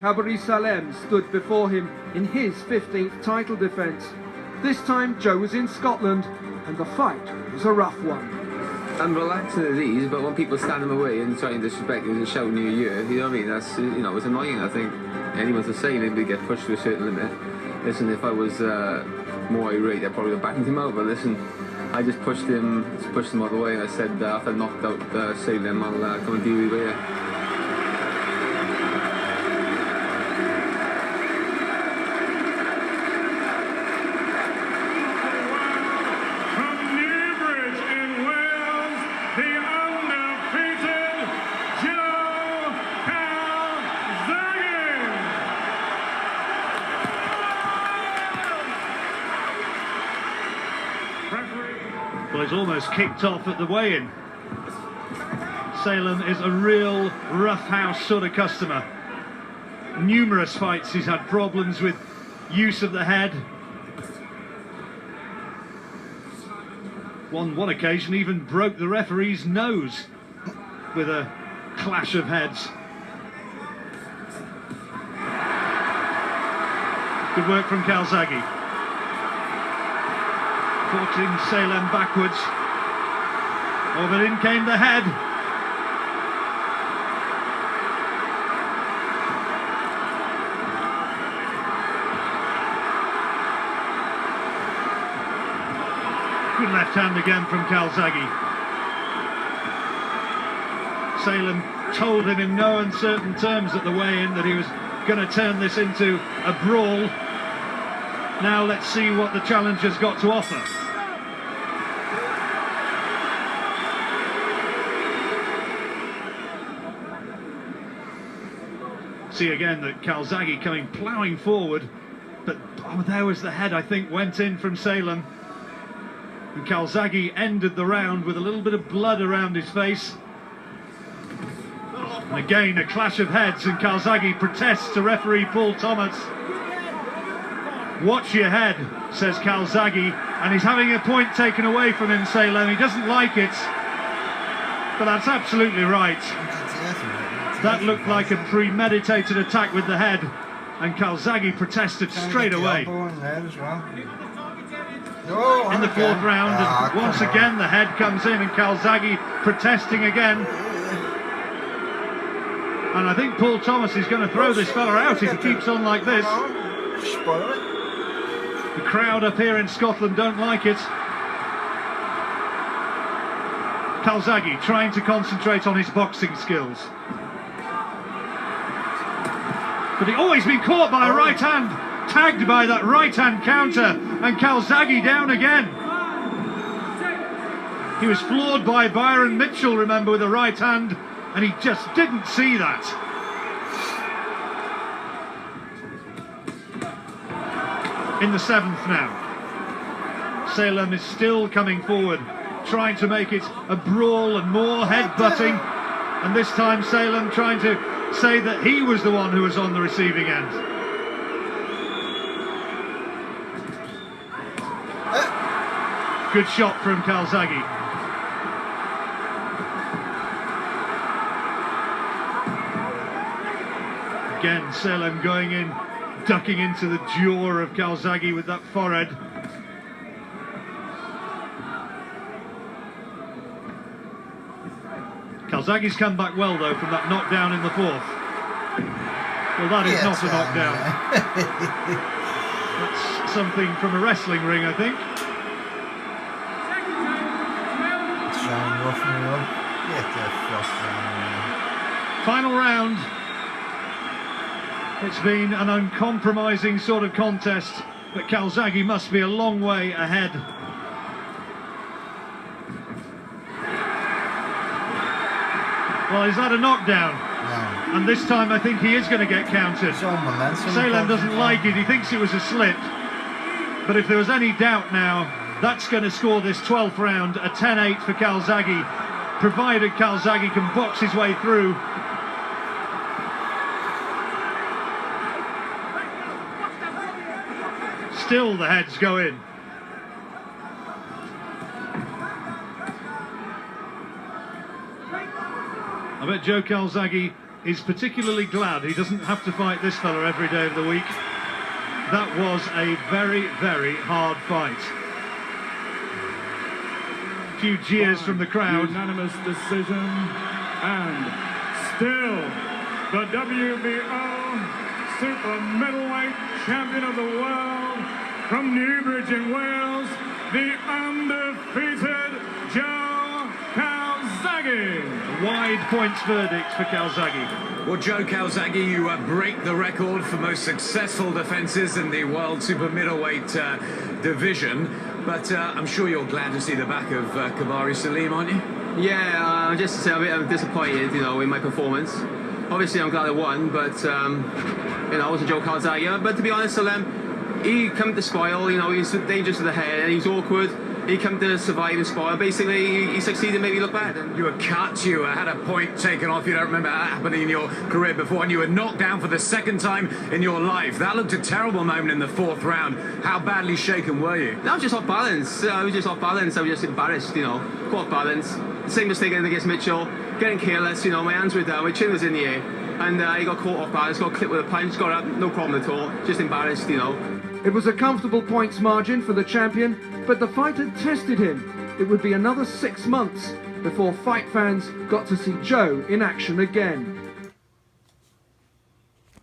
Kabary Salem stood before him in his 15th title defence. This time Joe was in Scotland and the fight was a rough one. I'm relaxing at ease, but when people stand in my way and try and disrespect me and shout New Year, you know what I mean? That's, you know, it's annoying. I think anyone's the same, maybe get pushed to a certain limit. Listen, if I was more irate, I'd probably have backed him out, but listen, I just pushed him out of the way, and I said after I knocked out Salem, I'll come and deal with you here. Well, it's almost kicked off at the weigh-in. Salem is a real roughhouse sort of customer. Numerous fights he's had problems with use of the head. One occasion even broke the referee's nose with a clash of heads. Good work from Calzaghe. Forcing Salem backwards. Oh, but in came the head. Good left hand again from Calzaghe. Salem told him in no uncertain terms at the weigh-in that he was going to turn this into a brawl. Now let's see what the challenger's got to offer. See again that Calzaghe coming ploughing forward, but oh, there was the head, I think, went in from Salem. And Calzaghe ended the round with a little bit of blood around his face. And again, a clash of heads, and Calzaghe protests to referee Paul Thomas. Watch your head, says Calzaghe, and he's having a point taken away from him, Salem. He doesn't like it, but that's absolutely right. That looked like a premeditated attack with the head, and Calzaghe protested straight away. In the fourth round, and once again the head comes in, and Calzaghe protesting again. And I think Paul Thomas is going to throw this fella out if he keeps on like this. The crowd up here in Scotland don't like it. Calzaghe trying to concentrate on his boxing skills. But he's been caught by a right hand, tagged by that right hand counter, and Calzaghe down again. He was floored by Byron Mitchell, remember, with a right hand, and he just didn't see that. In the seventh now. Salem is still coming forward, trying to make it a brawl and more head-butting. And this time Salem trying to say that he was the one who was on the receiving end. Good shot from Calzaghe. Again, Salem going in, ducking into the jaw of Calzaghe with that forehead. Calzaghe's come back well, though, from that knockdown in the fourth. Well, that is not a knockdown. That's something from a wrestling ring, I think. Final round. It's been an uncompromising sort of contest, but Calzaghe must be a long way ahead. Well, is that a knockdown? No. And this time I think he is going to get counted. Salem doesn't like it, he thinks it was a slip. But if there was any doubt now, that's going to score this 12th round, a 10-8 for Calzaghe, provided Calzaghe can box his way through. Still the heads go in. I bet Joe Calzaghe is particularly glad he doesn't have to fight this fella every day of the week. That was a very, very hard fight. A few jeers from the crowd. Unanimous decision, and still the WBO super middleweight champion of the world from Newbridge in Wales, the undefeated Joe Calzaghe. A wide points verdict for Calzaghe. Well, Joe Calzaghe, you break the record for most successful defences in the world super middleweight division, but I'm sure you're glad to see the back of Kabary Salem, aren't you? Yeah, just to say I'm disappointed, you know, in my performance. Obviously, I'm glad I won, but you know, I wasn't Joe Calzaghe. But to be honest, Salem, he come to spoil. You know, he's dangerous to the head, and he's awkward. He come to survive and spoil. Basically, he succeeded, maybe look bad. You were cut, you had a point taken off. You don't remember that happening in your career before, and you were knocked down for the second time in your life. That looked a terrible moment in the 4th round. How badly shaken were you? I was just off balance. I was just off balance. I was just embarrassed, you know, caught balance. Same mistake against Mitchell, getting careless, you know, my hands were down, my chin was in the air, and he got caught off balance, got clipped with a punch, got up, no problem at all, just embarrassed, you know. It was a comfortable points margin for the champion, but the fight had tested him. It would be another 6 months before fight fans got to see Joe in action again.